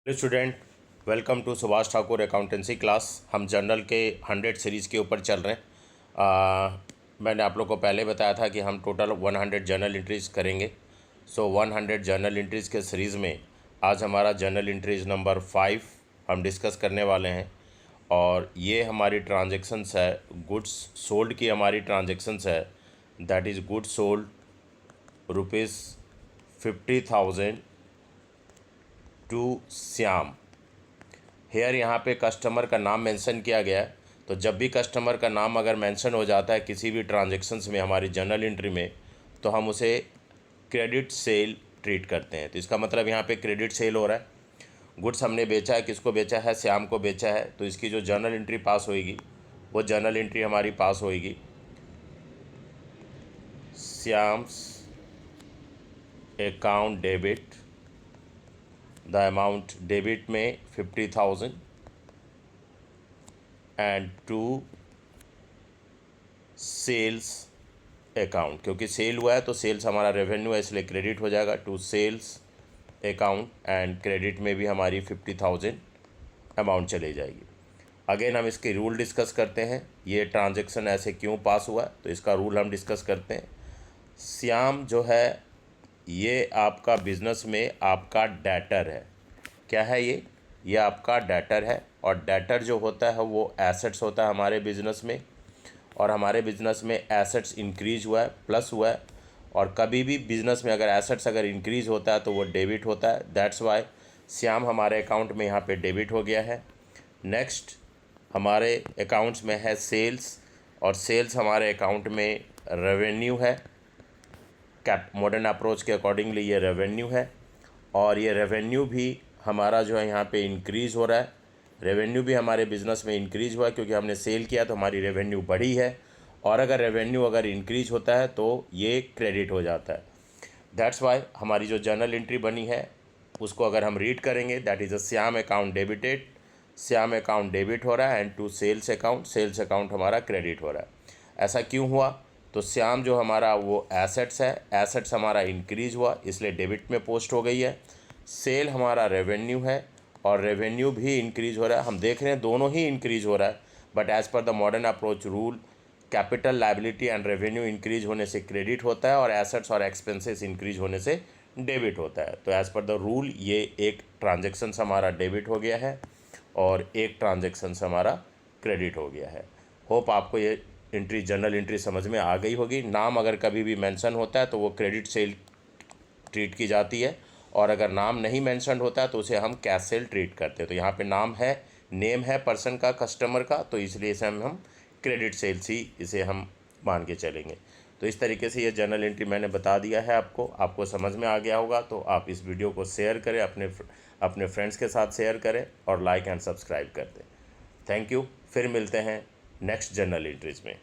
Hello student, welcome to Subhash Thakur accountancy class. हम journal के 100 series के ऊपर चल रहे हैं। मैंने आप लोग को पहले बताया था कि हम टोटल 100 जर्नल एंट्रीज़ करेंगे। 100 जर्नल एंट्रीज़ के सीरीज़ में आज हमारा जर्नल एंट्रीज़ नंबर 5 हम डिस्कस करने वाले हैं। और ये हमारी ट्रांजेक्शन्स है, गुड्स सोल्ड की हमारी ट्रांजेक्शन्स है। That is goods sold ₹50,000 to Shyam. Here यहाँ पे कस्टमर का नाम मेंशन किया गया है। तो जब भी कस्टमर का नाम अगर मेंशन हो जाता है किसी भी ट्रांजेक्शन्स में हमारी जर्नल एंट्री में, तो हम उसे क्रेडिट सेल ट्रीट करते हैं। तो इसका मतलब यहाँ पे क्रेडिट सेल हो रहा है। गुड्स हमने बेचा है, किसको बेचा है? श्याम को बेचा है। तो इसकी जो जर्नल एंट्री पास होएगी वो जर्नल एंट्री हमारी पास होएगी Shyam's account debit, the amount debit में 50,000 एंड टू सेल्स अकाउंट, क्योंकि सेल हुआ है तो सेल्स हमारा रेवेन्यू है, इसलिए क्रेडिट हो जाएगा to sales account. And credit में भी हमारी 50,000 अमाउंट चली जाएगी। अगेन हम इसके रूल डिस्कस करते हैं। ये ट्रांजैक्शन ऐसे क्यों पास हुआ, तो इसका रूल हम डिस्कस करते हैं। श्याम जो है ये आपका बिजनेस में आपका डेटर है। क्या है ये आपका डेटर है। और डेटर जो होता है वो एसेट्स होता है हमारे बिजनेस में। और हमारे बिजनेस में एसेट्स इंक्रीज हुआ है, प्लस हुआ है। और कभी भी बिजनेस में अगर एसेट्स अगर इंक्रीज होता है तो वो डेबिट होता है। दैट्स वाई श्याम हमारे अकाउंट में यहाँ पे डेबिट हो गया है। नेक्स्ट हमारे अकाउंट्स में है सेल्स, और सेल्स हमारे अकाउंट में रेवेन्यू है। कैप मॉडर्न अप्रोच के अकॉर्डिंगली ये रेवेन्यू है। और ये रेवेन्यू भी हमारा जो है यहाँ पे इंक्रीज़ हो रहा है। रेवेन्यू भी हमारे बिज़नेस में इंक्रीज़ हुआ है क्योंकि हमने सेल किया तो हमारी रेवेन्यू बढ़ी है। और अगर रेवेन्यू अगर इंक्रीज़ होता है तो ये क्रेडिट हो जाता है। दैट्स वाई हमारी जो जर्नल एंट्री बनी है उसको अगर हम रीड करेंगे, that is a Shyam account debited, Shyam account debit हो रहा है and to sales account, sales account हमारा क्रेडिट हो रहा है। ऐसा क्यों हुआ? तो श्याम जो हमारा वो एसेट्स है, एसेट्स हमारा इंक्रीज़ हुआ इसलिए डेबिट में पोस्ट हो गई है। सेल हमारा रेवेन्यू है और रेवेन्यू भी इंक्रीज़ हो रहा है। हम देख रहे हैं दोनों ही इंक्रीज़ हो रहा है, but as per the modern approach rule capital liability and revenue increase होने से क्रेडिट होता है और एसेट्स और एक्सपेंसेस इंक्रीज होने से डेबिट होता है। तो एज़ पर द रूल ये एक ट्रांजेक्शन हमारा डेबिट हो गया है और एक ट्रांजेक्शन हमारा क्रेडिट हो गया है। होप आपको ये एंट्री जर्नल एंट्री समझ में आ गई होगी। नाम अगर कभी भी मेंशन होता है तो वो क्रेडिट सेल ट्रीट की जाती है, और अगर नाम नहीं मेंशन होता है तो उसे हम कैश सेल ट्रीट करते हैं। तो यहाँ पे नाम है, नेम है पर्सन का, कस्टमर का, तो इसलिए इसे हम क्रेडिट सेल्स ही इसे हम मान के चलेंगे। तो इस तरीके से ये जर्नल एंट्री मैंने बता दिया है आपको समझ में आ गया होगा। तो आप इस वीडियो को शेयर करें, अपने फ्रेंड्स के साथ शेयर करें और लाइक एंड सब्सक्राइब कर दें। Thank you. फिर मिलते हैं नेक्स्ट जर्नल एंट्रीज़ में।